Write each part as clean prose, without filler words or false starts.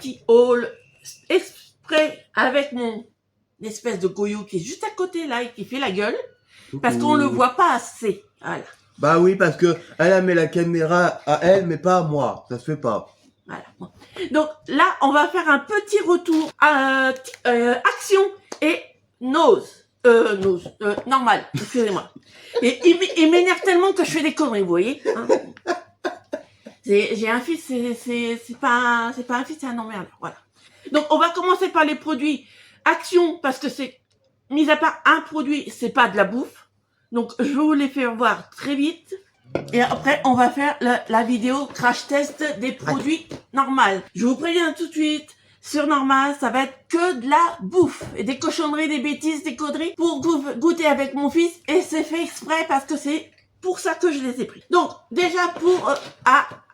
petit haul exprès avec mon espèce de goyot qui est juste à côté là et qui fait la gueule. Parce qu'on le voit pas assez. Voilà. Bah oui, parce que elle a mis la caméra à elle, mais pas à moi. Ça se fait pas. Voilà. Donc là, on va faire un petit retour à action et nose. Normal, excusez-moi. Et il m'énerve tellement que je fais des conneries, vous voyez, hein. J'ai un fils, c'est pas un fils, c'est un emmerdeur, voilà. Donc on va commencer par les produits action, parce que c'est, mis à part un produit, c'est pas de la bouffe. Donc je vais vous les faire voir très vite. Et après, on va faire la vidéo crash test des produits normaux. Je vous préviens tout de suite, sur normal, ça va être que de la bouffe. Et des cochonneries, des bêtises, des conneries pour goûter avec mon fils. Et c'est fait exprès parce que c'est pour ça que je les ai pris. Donc, déjà pour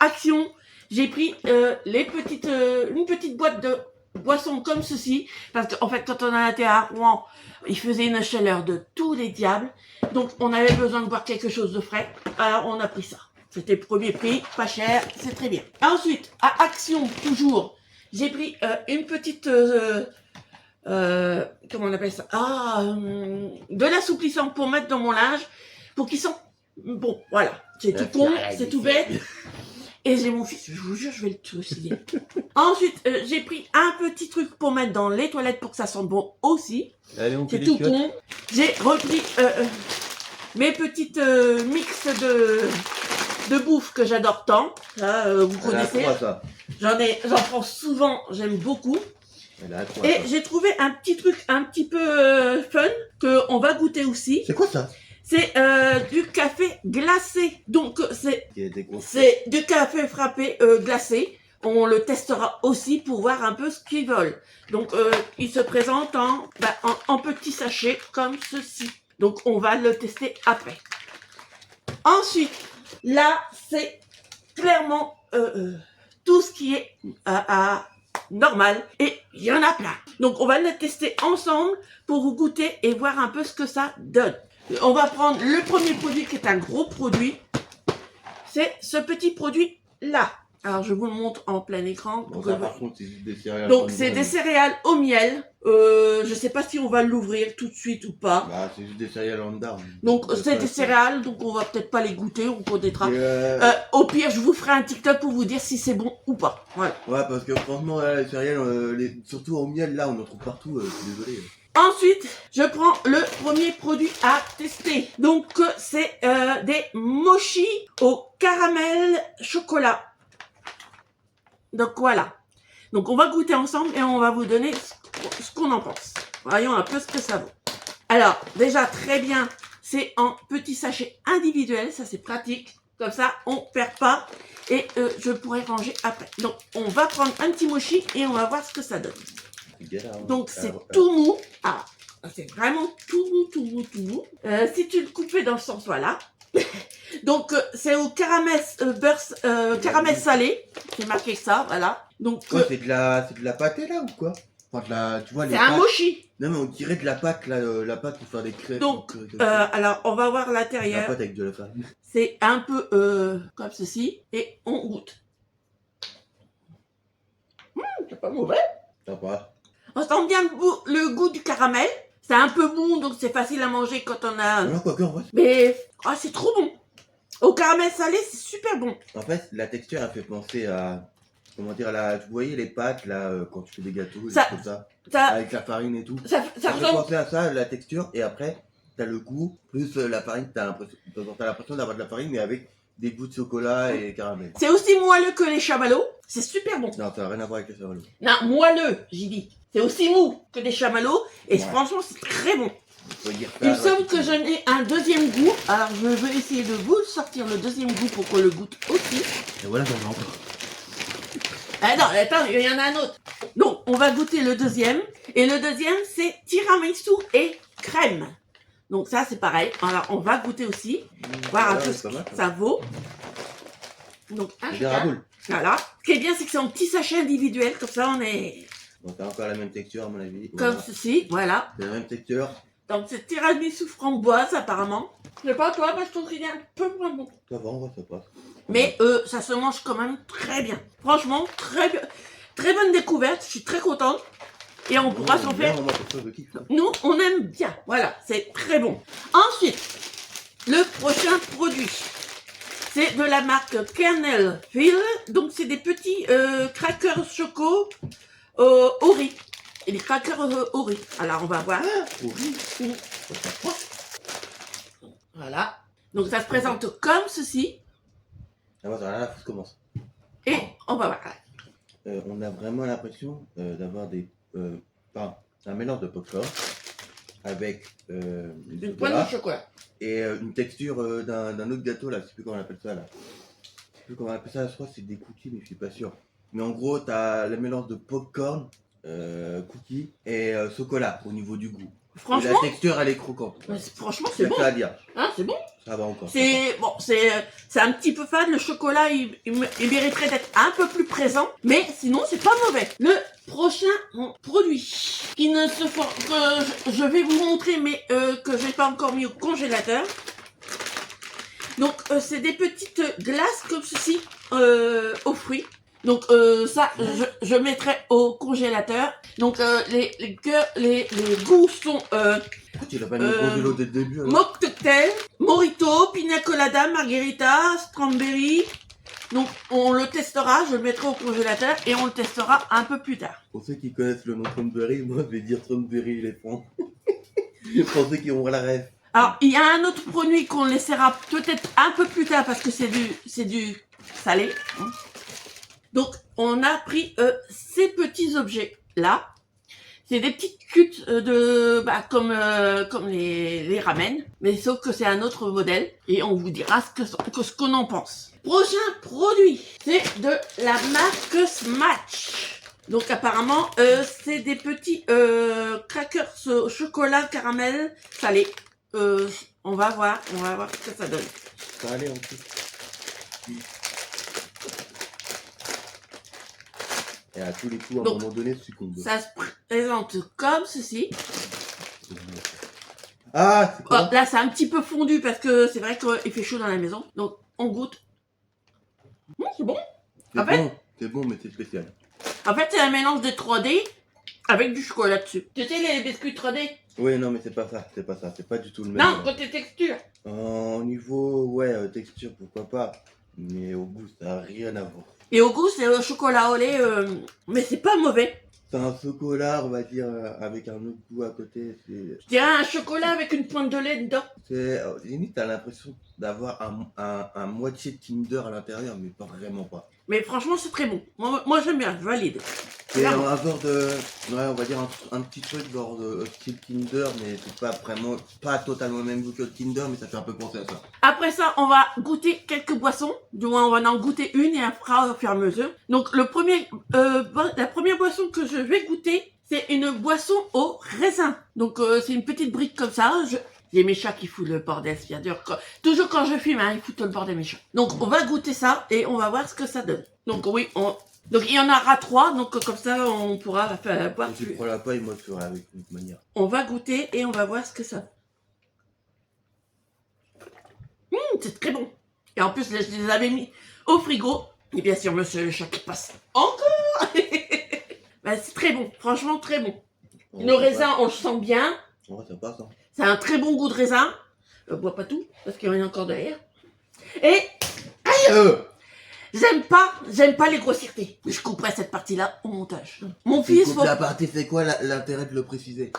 Action, j'ai pris une petite boîte de boissons comme ceci. Parce qu'en fait, quand on a été à Rouen, il faisait une chaleur de tous les diables. Donc, on avait besoin de boire quelque chose de frais. Alors, on a pris ça. C'était premier prix, pas cher, c'est très bien. Ensuite, à Action, toujours, j'ai pris une petite... comment on appelle ça? De l'assouplissant pour mettre dans mon linge, pour qu'ils sentent... Bon, voilà. C'est tout con, c'est tout bête. Et j'ai mon fils, je vous jure, je vais le trucider. Ensuite, j'ai pris un petit truc pour mettre dans les toilettes pour que ça sente bon aussi. C'est tout con. J'ai repris mes petites mix de bouffe que j'adore tant. Ça, vous connaissez. J'en prends souvent, j'aime beaucoup. Et j'ai trouvé un petit truc un petit peu fun que on va goûter aussi. C'est quoi ça? C'est du café glacé. Donc c'est du café frappé glacé. On le testera aussi pour voir un peu ce qu'ils veulent. Donc il se présente en petits sachets comme ceci. Donc on va le tester après. Ensuite, là c'est clairement tout ce qui est normal et il y en a plein. Donc on va le tester ensemble pour vous goûter et voir un peu ce que ça donne. On va prendre le premier produit qui est un gros produit. C'est ce petit produit là. Alors je vous le montre en plein écran. Bon, ça, par contre, c'est juste des céréales. Donc c'est des céréales au miel. Je sais pas si on va l'ouvrir tout de suite ou pas. Bah c'est juste des céréales lambda. Donc c'est des céréales, donc on va peut-être pas les goûter, on connaîtra. Au pire, je vous ferai un TikTok pour vous dire si c'est bon ou pas. Voilà. Ouais, parce que franchement, là, les céréales, surtout au miel, là, on en trouve partout. Je suis désolé. Ensuite, je prends le premier produit à tester. Donc c'est des mochis au caramel chocolat. Donc voilà. Donc on va goûter ensemble et on va vous donner ce qu'on en pense. Voyons un peu ce que ça vaut. Alors déjà très bien, c'est en petits sachets individuels, ça c'est pratique. Comme ça on perd pas et je pourrai ranger après. Donc on va prendre un petit mochi et on va voir ce que ça donne. Donc c'est tout mou. Ah, c'est vraiment tout mou. Si tu le coupais dans le sens, voilà. Donc c'est au caramel caramel salé, c'est marqué ça, voilà. Donc c'est de la pâtée là ou quoi? Enfin, tu vois les. C'est un mochi. Non mais on dirait de la pâte là, la pâte pour faire des crêpes. Donc alors on va voir l'intérieur. La pâte avec de la farine. C'est un peu comme ceci et on goûte. C'est pas mauvais. Sympa. On sent bien le goût du caramel. C'est un peu bon, donc c'est facile à manger quand on a... Non, quoi que, en vrai. Mais c'est trop bon. Au caramel salé, c'est super bon. En fait, la texture, elle fait penser à... Comment dire, là, vous voyez les pâtes, là, quand tu fais des gâteaux, comme ça, avec la farine et tout. Ça fait penser à ça, la texture, et après, t'as le goût, plus la farine, t'as l'impression d'avoir de la farine, mais avec des goûts de chocolat et caramel. C'est aussi moelleux que les chamallows. C'est super bon. Non, ça n'a rien à voir avec les chamallows. Non, moelleux, j'ai dit. C'est aussi mou que les chamallows. Et franchement, c'est très bon. Il me semble que j'en ai un deuxième goût. Alors, je vais essayer de vous sortir le deuxième goût pour qu'on le goûte aussi. Et voilà, j'en ai encore. Ah non, attends, il y en a un autre. Donc, on va goûter le deuxième. Et le deuxième, c'est tiramisu et crème. Donc ça, c'est pareil. Alors, on va goûter aussi. Voir un peu ce que ça vaut. Donc, un chacun. Voilà. Ce qui est bien, c'est que c'est en petits sachets individuels. Comme ça, on est... Donc, t'as encore la même texture, à mon avis. Comme ceci, voilà. C'est la même texture. Donc, c'est tiramisu framboise, apparemment. Je sais pas, toi, moi, je trouve qu'il est un peu moins bon. Ça va, on va, ça passe. Mais ça se mange quand même très bien. Franchement, très bien. très bonne découverte, je suis très contente. Et on pourra s'en faire. Nous, on aime bien. Voilà, c'est très bon. Ensuite, le prochain produit, c'est de la marque Kernelville. Donc, c'est des petits crackers choco au riz. Et des crackers au riz. Alors, on va voir. Au riz. Voilà. Donc, ça se présente comme ceci. Ah, moi, là, faut que je commence. Et on va voir. On a vraiment l'impression d'avoir un mélange de popcorn avec Une pointe de chocolat. et une texture d'un autre gâteau là, je sais plus comment on appelle ça là. Je sais plus comment on appelle ça, je crois que c'est des cookies mais je suis pas sûr. Mais en gros, t'as le mélange de popcorn, cookies et chocolat au niveau du goût. Franchement, et la texture elle est croquante. franchement, c'est bon. Ça à dire. Hein, c'est bon. Ça va encore. C'est bon, c'est un petit peu fade. Le chocolat, il mériterait d'être un peu plus présent, mais sinon c'est pas mauvais. Le prochain produit qui ne se que je vais vous montrer, mais que j'ai pas encore mis au congélateur. Donc c'est des petites glaces comme ceci aux fruits. Donc ça, je mettrai au congélateur. Donc les goûts sont Pourquoi tu l'as pas mis au congélo dès le début alors? mocktail, mojito, pina colada, margarita, strawberry. Donc on le testera, je le mettrai au congélateur et on le testera un peu plus tard. Pour ceux qui connaissent le nom Thornberry, moi je vais dire Thornberry éléphant. Pour ceux qui ont la rêve. Alors il y a un autre produit qu'on laissera peut-être un peu plus tard parce que c'est du salé. Donc on a pris ces petits objets là. C'est des petites cuttes comme les ramen, mais sauf que c'est un autre modèle et on vous dira ce qu'on en pense. Prochain produit, c'est de la marque Smash. Donc apparemment, c'est des petits crackers au chocolat caramel salé. On va voir ce que ça donne. Ça allait en plus. Et à tous les coups, à un Donc, moment donné, succombe. Ça se présente comme ceci. Ah, c'est quoi? Là, c'est un petit peu fondu parce que c'est vrai qu'il fait chaud dans la maison. Donc, on goûte. C'est bon. C'est bon, mais c'est spécial. En fait, c'est un mélange de 3D avec du chocolat dessus. Tu sais, les biscuits 3D? Oui, non, mais c'est pas ça. C'est pas du tout le même. Non, côté texture. Au niveau, texture, pourquoi pas. Mais au goût, ça n'a rien à voir. Et au goût, c'est au chocolat au lait, mais c'est pas mauvais. C'est un chocolat, on va dire, avec un autre goût à côté. Je dirais un chocolat avec une pointe de lait dedans. Limite, t'as l'impression d'avoir un moitié de Kinder à l'intérieur, mais pas vraiment pas. Mais franchement, c'est très bon. Moi j'aime bien, je valide. C'est un genre de, on va dire un petit truc genre de style Kinder, mais c'est pas vraiment, pas totalement le même goût que le Kinder, mais ça fait un peu penser à ça. Après ça, on va goûter quelques boissons. Du moins, on va en goûter une et après au fur et à mesure. Donc la première boisson que je vais goûter, c'est une boisson au raisin. Donc c'est une petite brique comme ça. J'ai mes chats qui foutent le bordel, c'est bien sûr. Toujours quand je filme, ils foutent le bordel mes chats. Donc on va goûter ça et on va voir ce que ça donne. Donc oui, donc il y en aura 3, donc comme ça on pourra boire. Si tu prends la paille, moi je ferai avec une manière. On va goûter et on va voir ce que ça. C'est très bon. Et en plus, je les avais mis au frigo. Et bien sûr, monsieur le chat qui passe encore. C'est très bon, franchement très bon. Le raisin, on le sent bien. Ouais, ça passe. Hein. C'est un très bon goût de raisin. Je bois pas tout, parce qu'il y en a encore derrière. Et j'aime pas les grossièretés. Je couperai cette partie-là au montage. Mon fils... La partie, c'est quoi l'intérêt de le préciser?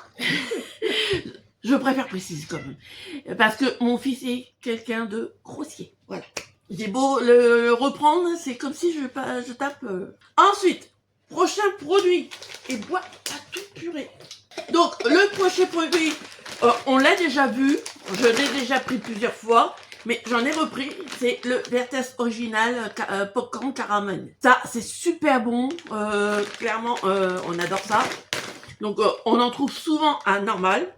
Je préfère préciser quand même. Parce que mon fils est quelqu'un de grossier. Voilà. J'ai beau le reprendre, c'est comme si je tape... Ensuite, prochain produit. Et bois à toute purée. Donc, le prochain produit, on l'a déjà vu. Je l'ai déjà pris plusieurs fois. Mais j'en ai repris. C'est le Vertes original popcorn caramel. Ça, c'est super bon. Clairement, on adore ça. Donc, on en trouve souvent à normal.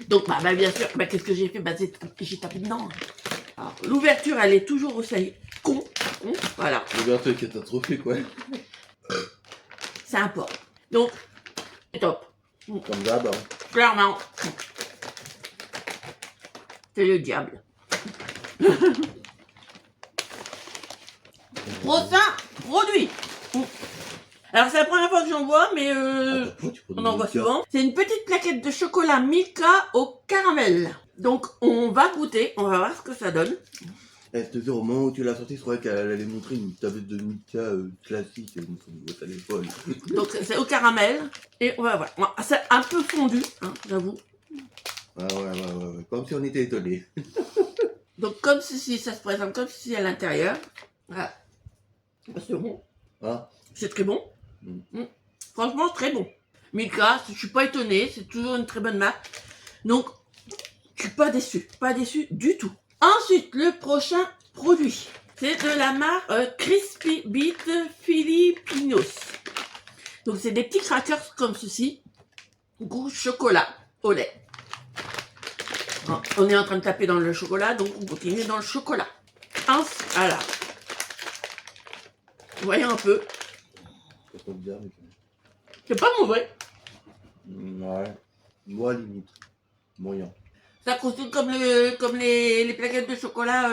Donc, bien sûr, qu'est-ce que j'ai fait? J'ai tapé dedans. Alors, l'ouverture, elle est toujours au seuil. Voilà. L'ouverture qui est un trophée, quoi. C'est un porc. Donc, c'est top. Comme d'hab. Hein. Clairement. C'est le diable. Prochain produit. Alors c'est la première fois que j'en vois, mais Pourquoi tu prends on des en voit Milka? souvent. C'est une petite plaquette de chocolat Milka au caramel. Donc on va goûter, on va voir ce que ça donne. Eh, je te jure, au moment où tu l'as sorti, je croyais qu'elle allait montrer une tablette de Milka classique. Je me suis dit, elle est folle. Donc c'est au caramel et on va voir. Bon, c'est un peu fondu, hein, j'avoue. Ouais. Comme si on était étonnés. Donc comme ceci, ça se présente comme ceci à l'intérieur. Voilà. C'est bon. Ah, C'est très bon. Mm. Franchement, c'est très bon. Milka, je suis pas étonnée, c'est toujours une très bonne marque. Donc, je suis pas déçue du tout. Ensuite, le prochain produit, c'est de la marque Crispy Beat Filipinos. Donc, c'est des petits crackers comme ceci, goût chocolat au lait. On est en train de taper dans le chocolat, donc on continue dans le chocolat. Voilà. Voyons un peu. c'est pas bizarre, mais C'est pas mauvais. ouais. Moi, limite. Moyen. Ça croustille comme les plaquettes de chocolat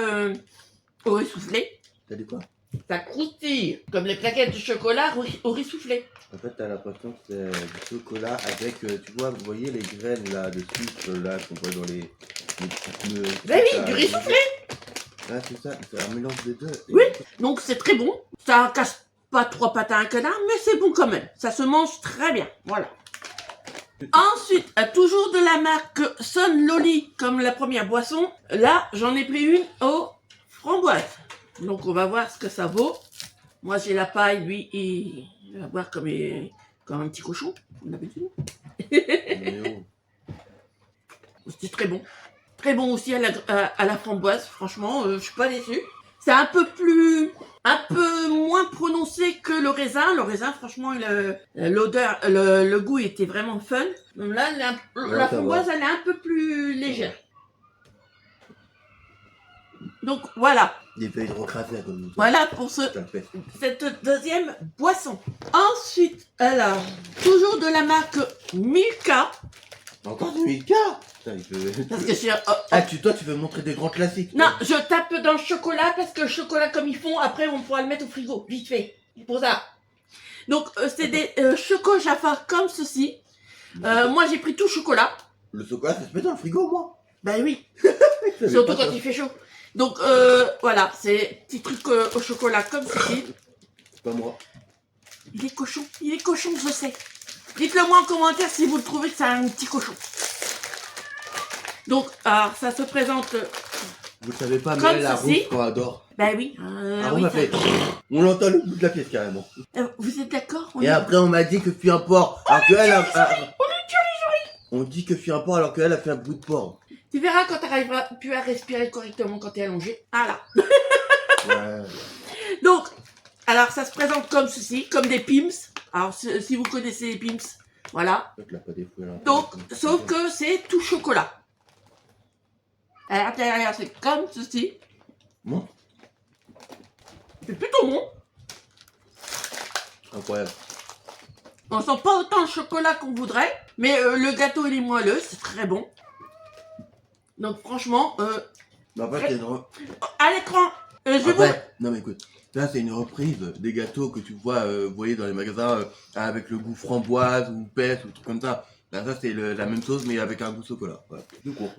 au riz soufflé. T'as dit quoi? Ça croustille comme les plaquettes de chocolat au riz soufflé. En fait, t'as l'impression que c'est du chocolat avec, tu vois, vous voyez les graines là de sucre là qu'on voit dans les petites nœuds. Ben oui, du riz soufflé. Ouais, c'est ça, c'est un mélange des deux. Oui. Donc c'est très bon. Ça casse pas trois pattes à un canard, mais c'est bon quand même. Ça se mange très bien. Voilà. Ensuite, toujours de la marque Sun Loli, comme la première boisson. Là, j'en ai pris une aux framboises. Donc on va voir ce que ça vaut. Moi j'ai la paille, lui il va boire comme un petit cochon, comme d'habitude. Mais oh. C'était très bon. Très bon aussi à la framboise, franchement, je suis pas déçue. C'est un peu moins prononcé que le raisin. Le raisin, franchement, l'odeur, le goût était vraiment fun. Donc là, la framboise, elle est un peu plus légère. Donc voilà. Des feuilles de recrassées comme nous. Voilà pour cette deuxième boisson. Ensuite, alors, toujours de la marque Milka. Encore du Milka. Putain, Parce que ah, toi, tu veux montrer des grands classiques. non, je tape dans le chocolat parce que le chocolat comme ils font, après on pourra le mettre au frigo, vite fait. Pour ça. Donc, c'est des chocos Jaffa comme ceci. Moi, j'ai pris tout chocolat. Le chocolat, ça se met dans le frigo, moi. Ben oui. J'avais Surtout pas quand ça. il fait chaud. Donc, voilà, c'est petit truc au chocolat comme ceci. C'est pas moi. Il est cochon, je sais. Dites-le moi en commentaire si vous le trouvez que c'est un petit cochon. Donc, alors, ça se présente. Vous le savez pas, mais comme elle, la ceci. rousse quand elle adore. Ben oui. Ah, oui, on m'a fait. On l'entend le bout de la pièce carrément. vous êtes d'accord? Et après, on m'a dit que fuit un porc. Alors qu'elle a. On dit que fuit un porc alors qu'elle a fait un bout de porc. Tu verras quand tu arriveras plus à respirer correctement quand tu es allongé. Ah là. Ouais. Donc, alors ça se présente comme ceci, comme des pims. Alors si vous connaissez les pims, voilà. En fait, là, pas des fouets, là. Donc, sauf que c'est tout chocolat. À l'intérieur, c'est comme ceci. Bon, C'est plutôt bon. incroyable. On sent pas autant le chocolat qu'on voudrait, mais le gâteau il est moelleux, c'est très bon. Donc franchement, Mais en fait, c'est une à l'écran, je vous... non mais écoute, là c'est une reprise des gâteaux que tu vois, vous voyez dans les magasins avec le goût framboise ou pêche ou truc comme ça. Là, ça c'est la même chose mais avec un goût chocolat. Voilà. Du coup,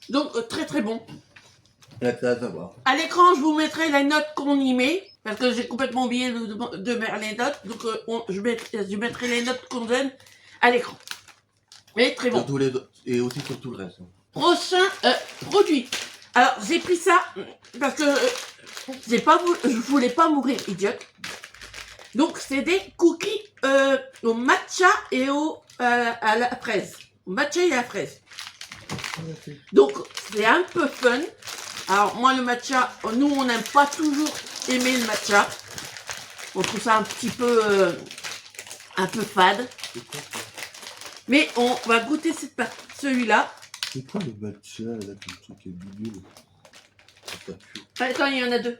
Donc très très bon. là ça à savoir. À l'écran, je vous mettrai les notes qu'on y met, parce que j'ai complètement oublié de mettre les notes. Donc je mettrai les notes qu'on donne à l'écran. Mais très bon. Sur tous les autres, et aussi sur tout le reste. Prochain produit. Alors j'ai pris ça parce que je voulais pas mourir idiote. Donc c'est des cookies au matcha et à la fraise. Au matcha et à la fraise. Donc c'est un peu fun. Alors moi le matcha, nous on n'aime pas toujours aimer le matcha. On trouve ça un petit peu fade. Mais on va goûter celui-là. C'est quoi le matcha là, le truc qui est bidule? Ça pue. Attends, il y en a deux.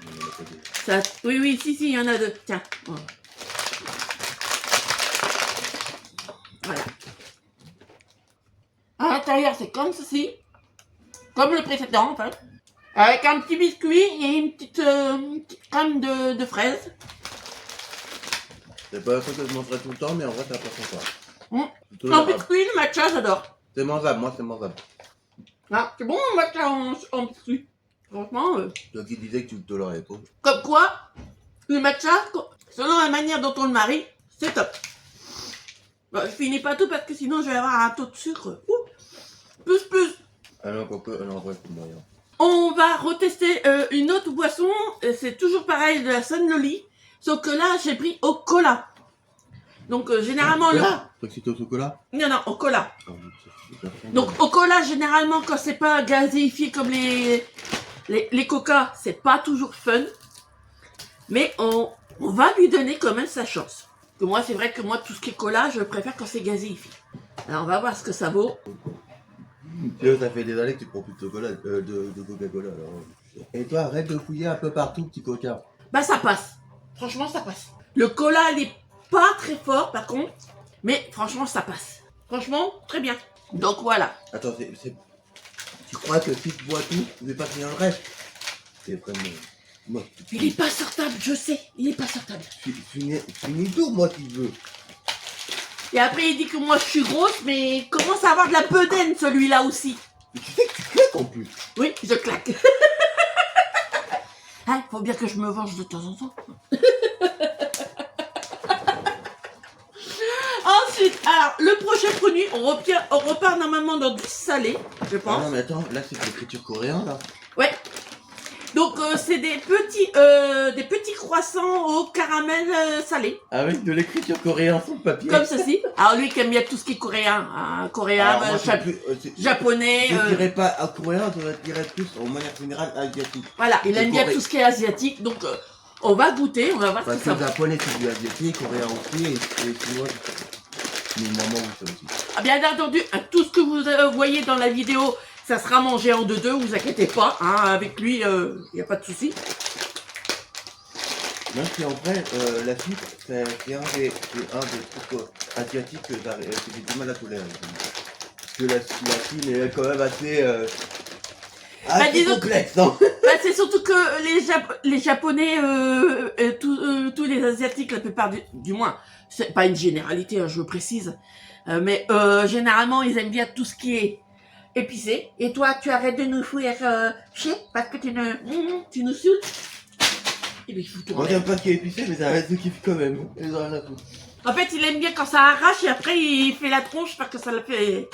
Il y en a pas deux. Ça, oui, si, il y en a deux. Tiens. Voilà. À l'intérieur, c'est comme ceci. Comme le précédent, en fait. Avec un petit biscuit et une petite crème de fraise. C'est pas un truc que je mangerais tout le temps, mais en vrai, ça passe encore. Plutôt En gérable. biscuit, le matcha, j'adore. C'est mangeable, moi, c'est mangeable. Ah, c'est bon le matcha en biscuit. Franchement, Toi qui disais que tu le tolérais pas. comme quoi, le matcha, selon la manière dont on le marie, c'est top. Bon, je finis pas tout parce que sinon je vais avoir un taux de sucre. Plus. Ah non, en vrai, c'est moyen. On va retester une autre boisson. C'est toujours pareil de la Sunlolly. Sauf que là, j'ai pris au cola. Donc, généralement, le... Chocolat. Toi que c'était au chocolat. Non, au cola. Ah oui, ça, c'est super bon. Donc, au cola, généralement, quand c'est pas gazéifié comme les coca, c'est pas toujours fun. Mais on va lui donner quand même sa chance. Que moi, c'est vrai que moi, tout ce qui est cola, je préfère quand c'est gazéifié. Alors, on va voir ce que ça vaut. Tu vois, ça fait des années que tu prends plus de chocolat, de Coca-Cola. Alors. Et toi, arrête de fouiller un peu partout, petit coquin. Bah, ça passe. Franchement, ça passe. Le cola, il est pas très fort, par contre. Mais franchement, ça passe. Franchement, très bien. Donc, voilà. Attends, tu crois que si tu bois tout, tu vais pas finir le reste? C'est vraiment... Moi, Il est pas sortable, je sais. Il est pas sortable. finis tout, moi, si tu veux. Et après, il dit que moi, je suis grosse, mais il commence à avoir de la bedaine, celui-là aussi. Mais tu sais que tu claques en plus. Oui, je claque. Ah, faut bien que je me venge de temps en temps. Ensuite, alors, le prochain produit, on repart normalement dans du salé, je Ah pense. non, mais attends, là, c'est de l'écriture coréenne, là. Ouais. Donc, c'est des petits croissants au caramel salé. Avec de l'écriture coréenne sur le papier. Comme ceci. Alors, lui qui aime bien tout ce qui est coréen. Hein, coréen, Alors, moi, japonais. Je dirais pas à coréen, je dirais plus, en manière générale, asiatique. Voilà, il aime bien Corée. tout ce qui est asiatique. Donc, on va goûter, on va voir Parce si que ça le va. japonais, c'est du asiatique, coréen aussi, et chinois, mais maman, oui, ça aussi. Ah, bien entendu, tout ce que vous voyez dans la vidéo, ça sera mangé en deux, vous inquiétez pas. Hein, avec lui, il n'y a pas de souci. Même si en vrai, la suite, c'est un des trucs asiatiques que j'ai du mal à tolérer. Parce que la Chine est quand même assez disons complexe, non? Bah, c'est surtout que les Japonais, tous les Asiatiques, la plupart du moins, c'est pas une généralité, hein, je le précise, mais généralement, ils aiment bien tout ce qui est épicé. Et toi, tu arrêtes de nous faire chier parce que tu nous saoules. Et bien, il faut tout Moi, enlever. j'aime pas ce qui est épicé, mais ça reste de kiff quand même. Ils ont rien à foutre. En fait, il aime bien quand ça arrache et après, il fait la tronche parce que ça le fait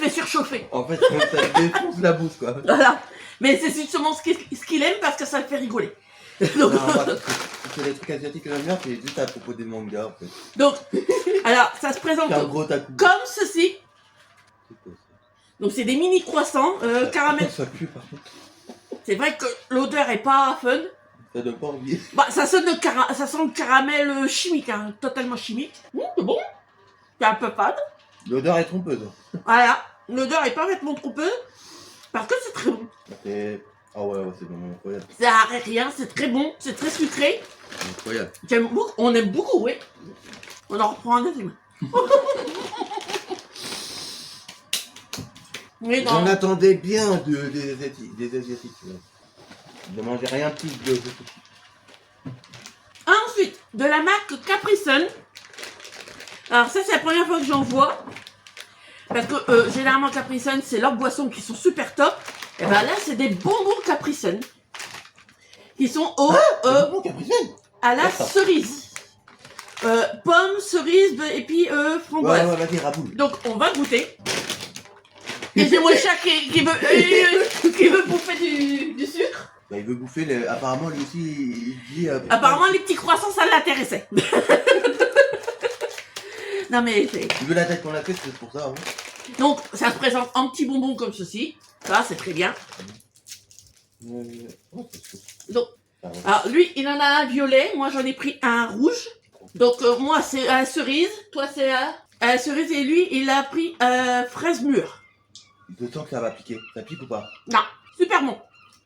surchauffer. En fait, ça te défonce la bouche, quoi. Voilà. Mais c'est justement ce qu'il aime parce que ça le fait rigoler. Donc, Non, parce que c'est les trucs asiatiques que j'aime bien, c'est juste à propos des mangas, en fait. donc, alors, ça se présente C'est un gros takou. comme ceci. C'est quoi, ça? Donc, c'est des mini croissants, caramel. Ça pue, par contre. C'est vrai que l'odeur est pas fun. Ça donne pas envie. Bah, ça sent le caramel chimique, hein, totalement chimique. C'est bon. C'est un peu fade. L'odeur est trompeuse. Voilà. L'odeur est parfaitement trompeuse. Parce que c'est très bon. Ah ouais, c'est vraiment incroyable. Ça arrête rien, c'est très bon, c'est très sucré. Incroyable. J'aime beaucoup, on aime beaucoup, oui. On en reprend un deuxième. Mais non. J'en attendais bien des Asiatiques. Ne mangez rien de plus de Ensuite, de la marque Capri Sun. Alors ça, c'est la première fois que j'en vois. Parce que généralement, Capri Sun, c'est leurs boissons qui sont super top. Et ben là, c'est des bonbons Capri Sun. Qui sont bon, Capricène. à la D'accord. cerise. Pomme, cerise et puis framboise. Ouais, vas-y, raboule. Donc, on va goûter. Et c'est mon chat qui veut bouffer du sucre. Bah, il veut bouffer, apparemment, lui aussi, il dit... Apparemment, les petits croissants, ça l'intéressait. Non, mais c'est... Il veut la tête qu'on a fait, c'est pour ça. Hein. Donc, ça se présente en petits bonbons comme ceci. Ça, c'est très bien. Oh, c'est chaud. Donc, Ah ouais. alors, lui, il en a un violet. Moi, j'en ai pris un rouge. Donc, moi, c'est à la cerise. Toi, c'est à la cerise. Et lui, il a pris fraise mûre. Je sens que ça va piquer. Ça pique ou pas? Non, super bon.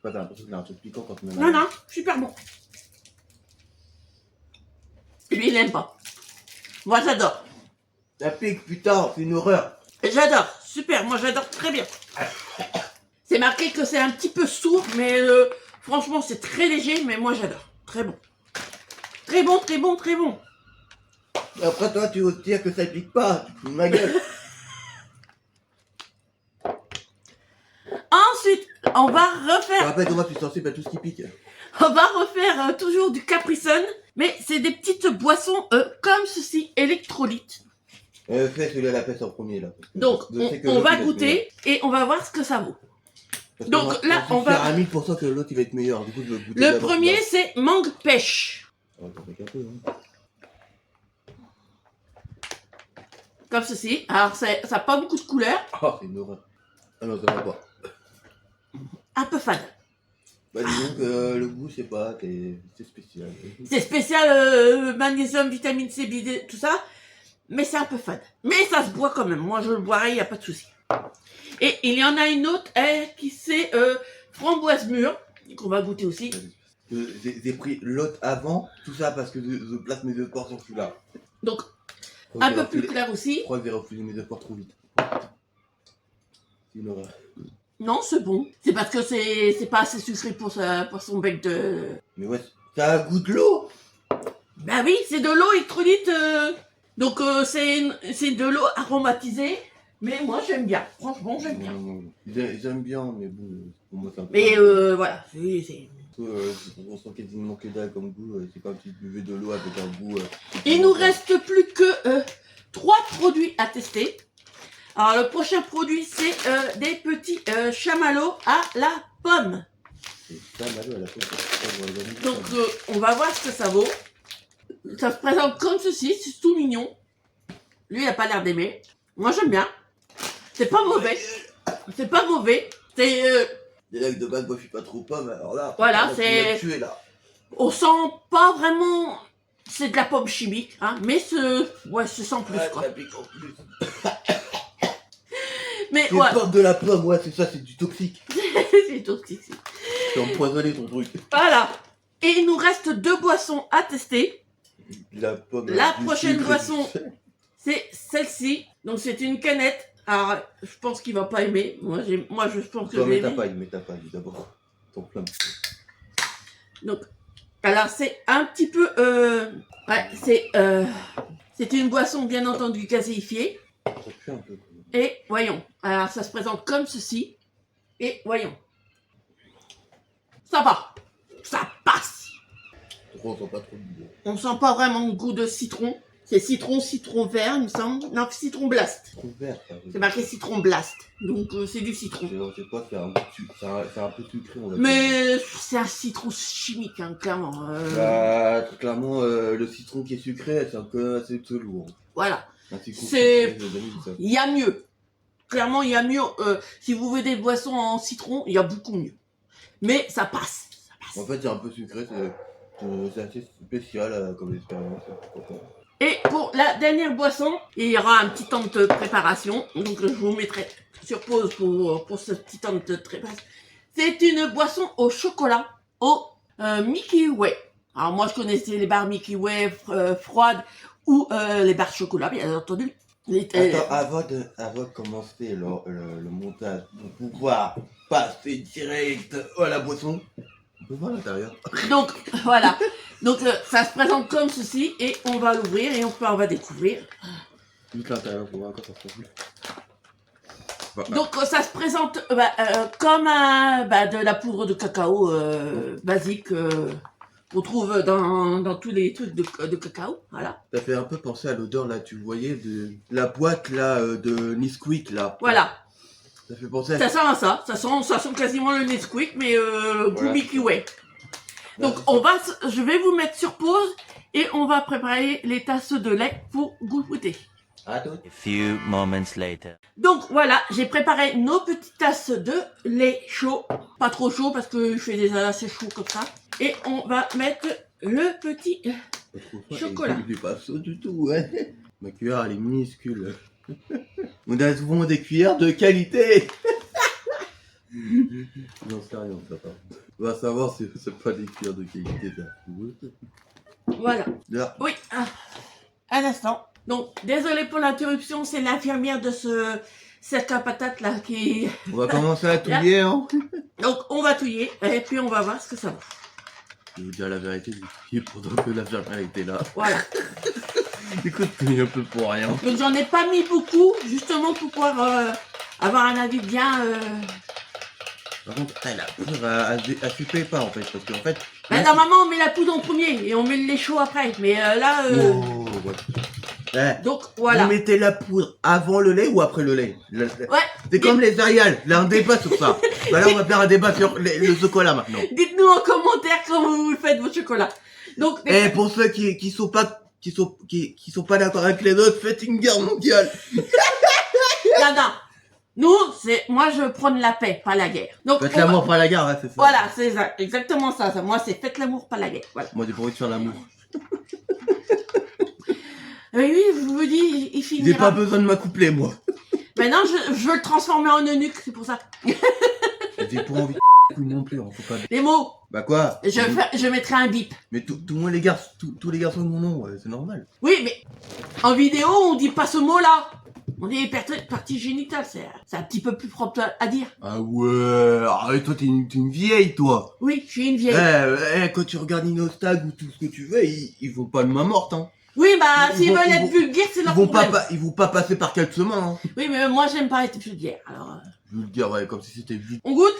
T'as l'impression qu'il y a un truc piquant quand on met Non, super bon. Lui, il n'aime pas. Moi, j'adore. Ça pique, putain, c'est une horreur. J'adore. Super, moi, j'adore très bien. C'est marqué que c'est un petit peu sourd, mais franchement, c'est très léger, mais moi, j'adore. Très bon. Très bon, très bon, très bon. Après toi, tu oses dire que ça pique pas. Tu te fous de ma gueule. Ensuite, on va Je te refaire, rappelle que moi, je suis sensible à tout ce qui pique. toujours du Capri-Sun, mais c'est des petites boissons comme ceci, électrolytes. Fais celui à la peste en premier, là. parce que Donc, je sais que on l'autre, va il va être meilleur. goûter et on va voir ce que ça vaut. Parce que Donc moi, là, j'en on suis va- sûr à 1000% que l'autre, il va être meilleur. Du coup, je vais goûter Le d'abord premier, celui-là. c'est mangue pêche. Oh, ça fait qu'un peu, hein. Comme ceci. Alors, ça n'a pas beaucoup de couleurs. Oh, c'est une horreur. Ah non, ça va pas. Un peu fade. Bah, disons que le goût, c'est pas, c'est spécial. C'est spécial magnésium, vitamine C, BD, tout ça. Mais c'est un peu fade. Mais ça se boit quand même. Moi, je le boirai, il n'y a pas de souci. Et il y en a une autre qui c'est framboise mûre. Qu'on va goûter aussi. J'ai pris l'autre avant, tout ça parce que je place mes efforts sur celui-là. Donc, Je crois un que peu j'ai plus refusé- clair aussi. Je crois que j'ai refusé mes efforts trop vite. C'est une horreur. Non, c'est bon. C'est parce que c'est pas assez sucré pour son bec de... Mais ouais, ça a goût de l'eau. Bah oui, c'est de l'eau électrolyte. Donc c'est de l'eau aromatisée. Mais moi j'aime bien. Franchement j'aime bien. J'aime bien, mais bon, pour moi c'est un peu... Mais voilà. C'est- On sent quasiment que dalle comme goût. C'est comme si tu buvais de l'eau avec un goût... Il nous reste plus que 3 produits à tester. Alors le prochain produit c'est des petits chamallows à la pomme. C'est ça, malo à la fois. Donc on va voir ce que ça vaut. Ça se présente comme ceci, c'est tout mignon. Lui il a pas l'air d'aimer. Moi j'aime bien. C'est pas mauvais. C'est pas mauvais. C'est Les lacs de base, moi je suis pas trop pomme, alors là... Voilà, là, c'est- tu m'as tué, là. on sent pas vraiment. C'est de la pomme chimique, hein, mais ouais, se sent plus Ouais, quoi. ça pique en plus. Mais C'est ouais, pomme de la pomme, ouais, c'est ça, c'est du toxique. c'est toxique. C'est empoisonné ton truc. Voilà. Et il nous reste 2 boissons à tester. La pomme. La du prochaine sucre, boisson. du- C'est celle-ci. Donc c'est une canette. Alors je pense qu'il va pas aimer. Moi je pense que Toi, je vais mets ta aimer. paille, mets ta paille d'abord. Ton plein. Donc alors c'est un petit peu. Ouais, c'est une boisson bien entendu gazéifiée. Ça pue un peu. Et voyons. Alors ça se présente comme ceci. Et voyons. Ça va. Ça passe. On sent pas trop de goût. On sent pas vraiment le goût de citron. C'est citron vert, il me semble. Non, citron blast. Trop vert, ça. C'est marqué citron blast. Donc c'est du citron. Je sais pas, c'est un goût de sucre. C'est un peu sucré, on va dire. Mais c'est un citron chimique, hein, clairement. Bah, clairement, le citron qui est sucré, c'est un peu assez lourd. Voilà. Un citron C'est- sucré, j'ai jamais vu ça. Il y a mieux. Clairement, il y a mieux. Si vous voulez des boissons en citron, il y a beaucoup mieux. Mais ça passe. Ça passe. En fait, c'est un peu sucré, c'est assez spécial comme expérience. Et pour la dernière boisson, il y aura un petit temps de préparation. Donc je vous mettrai sur pause pour ce petit temps de préparation. C'est une boisson au chocolat, au Milky Way. Alors moi je connaissais les barres Milky Way froides ou les barres chocolat, bien entendu. Attends, avant de commencer le montage, pour pouvoir passer direct à la boisson, on peut voir l'intérieur. Donc voilà. Donc ça se présente comme ceci et on va l'ouvrir et on va découvrir. Juste l'intérieur, pour voir quand ça se trouve. Voilà. Donc ça se présente comme de la poudre de cacao basique qu'on trouve dans tous les trucs de cacao. Voilà. Ça fait un peu penser à l'odeur là, tu voyais de la boîte là de Nesquik là. Voilà. Ça fait penser à Ça sent à ça. Ça sent quasiment le Nesquik, mais goût Voilà. Milky Way. Là, Donc c'est ça. je vais vous mettre sur pause et on va préparer les tasses de lait pour goûter. Attends. A few moments later. Donc voilà, j'ai préparé nos petites tasses de lait chaud. Pas trop chaud parce que je fais des assez chauds comme ça. Et on va mettre le petit... Chocolat. Il est pas chaud du tout, ouais. Ma cuillère elle est minuscule. On a souvent des cuillères de qualité. J'en sais rien, ça part. On va savoir si c'est pas des cuillères de qualité, ça. Voilà. Là. Oui, un instant. Donc, désolé pour l'interruption, c'est l'infirmière de ce sac à patates là qui... On va commencer à touiller, hein. Donc, on va touiller et puis on va voir ce que ça vaut. Je vais vous dire la vérité, j'ai touillé pendant que la vérité était là. Voilà. Écoute, c'est un peu pour rien. Donc j'en ai pas mis beaucoup, justement pour pouvoir avoir un avis bien... Par contre, putain, la poudre, elle se paye pas en fait. Parce qu'en fait. Bah, normalement, on met la poudre en premier et on met le lait chaud après. Mais là... Oh, ouais. Eh, Donc voilà. vous mettez la poudre avant le lait ou après le lait? Ouais. C'est comme les céréales, là un débat sur ça. Bah là on va faire un débat sur le chocolat maintenant. Dites-nous en commentaire comment vous faites vos chocolats. Donc, Et pour ceux qui sont pas d'accord avec les autres, faites une guerre mondiale. non. Nous, moi je prône la paix, pas la guerre. Donc, Faites l'amour, pas la guerre, hein, c'est ça. Voilà, c'est ça, exactement ça. Moi, c'est faites l'amour, pas la guerre. Voilà. Moi j'ai pas envie de faire l'amour. Oui, je vous dis, il finira. J'ai pas besoin de m'accoupler moi. Maintenant, je veux le transformer en eunuque, c'est pour ça. J'ai pas envie de non plus, hein, faut pas. Les mots, Bah quoi? je mettrai un bip. Mais tout le monde les garçons, tous les garçons de mon nom, ouais, c'est normal. Oui, mais en vidéo, on dit pas ce mot-là. On dit partie génitale, c'est un petit peu plus propre à dire. Ah ouais, arrête, toi t'es une vieille toi. Oui, je suis une vieille. Quand tu regardes Inostag ou tout ce que tu veux, ils vont pas de main morte, hein. Oui, bah, Ils s'ils vont- veulent ils être vont- vulgaires, c'est leur Ils vont problème. pas, ils vont pas passer par quatre chemins, hein. Oui, mais moi, j'aime pas être vulgaire. Alors, Vulgaire, ouais, comme si c'était vite. on goûte?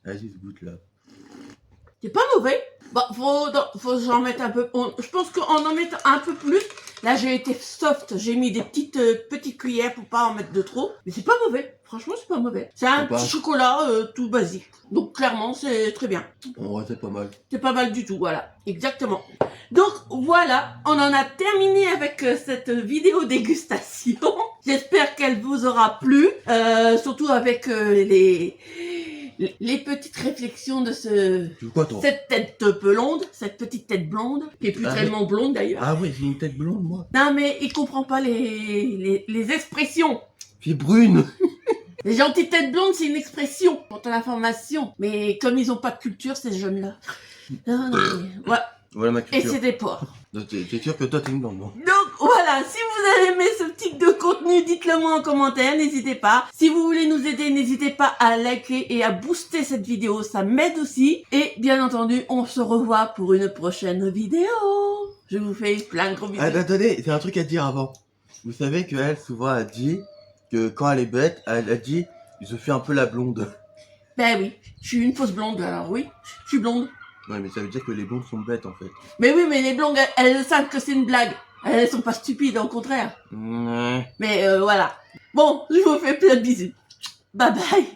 Vas-y, ce goûte là. C'est pas mauvais. Bah, faut en mettre un peu. Je pense qu'en en mettre un peu plus. Là, j'ai été soft. J'ai mis des petites cuillères pour pas en mettre de trop. Mais c'est pas mauvais. Franchement, c'est pas mauvais. C'est un Sympa. petit chocolat tout basique. Donc, clairement, c'est très bien. Ouais, c'est pas mal. C'est pas mal du tout, voilà. Exactement. Donc, voilà. On en a terminé avec cette vidéo dégustation. J'espère qu'elle vous aura plu. Surtout avec les petites réflexions de Tu veux quoi, toi? cette tête blonde, cette petite tête blonde, qui est plus Ah, tellement blonde d'ailleurs. Ah ouais, j'ai une tête blonde, moi. Non mais il comprend pas les expressions. J'ai brune. Les gentilles têtes blondes, c'est une expression pour ton information. Mais comme ils ont pas de culture, ces jeunes-là. Non, mais, ouais. Voilà ma Et culture. c'est des porcs. Donc, t'es sûr que toi t'es une blonde, non? Donc voilà, si vous avez aimé ce type de contenu, dites-le moi en commentaire, n'hésitez pas. Si vous voulez nous aider, n'hésitez pas à liker et à booster cette vidéo, ça m'aide aussi. Et bien entendu, on se revoit pour une prochaine vidéo. Je vous fais plein de gros bisous. Ah, attendez, j'ai un truc à dire avant. Vous savez qu'elle, souvent, elle dit que quand elle est bête, elle dit je fais un peu la blonde. Ben oui, je suis une fausse blonde, alors oui, je suis blonde. Ouais, mais ça veut dire que les blondes sont bêtes en fait. Mais oui, mais les blondes, elles savent que c'est une blague. Elles sont pas stupides, au contraire. Ouais. Mais voilà. Bon, je vous fais plein de bisous. Bye bye.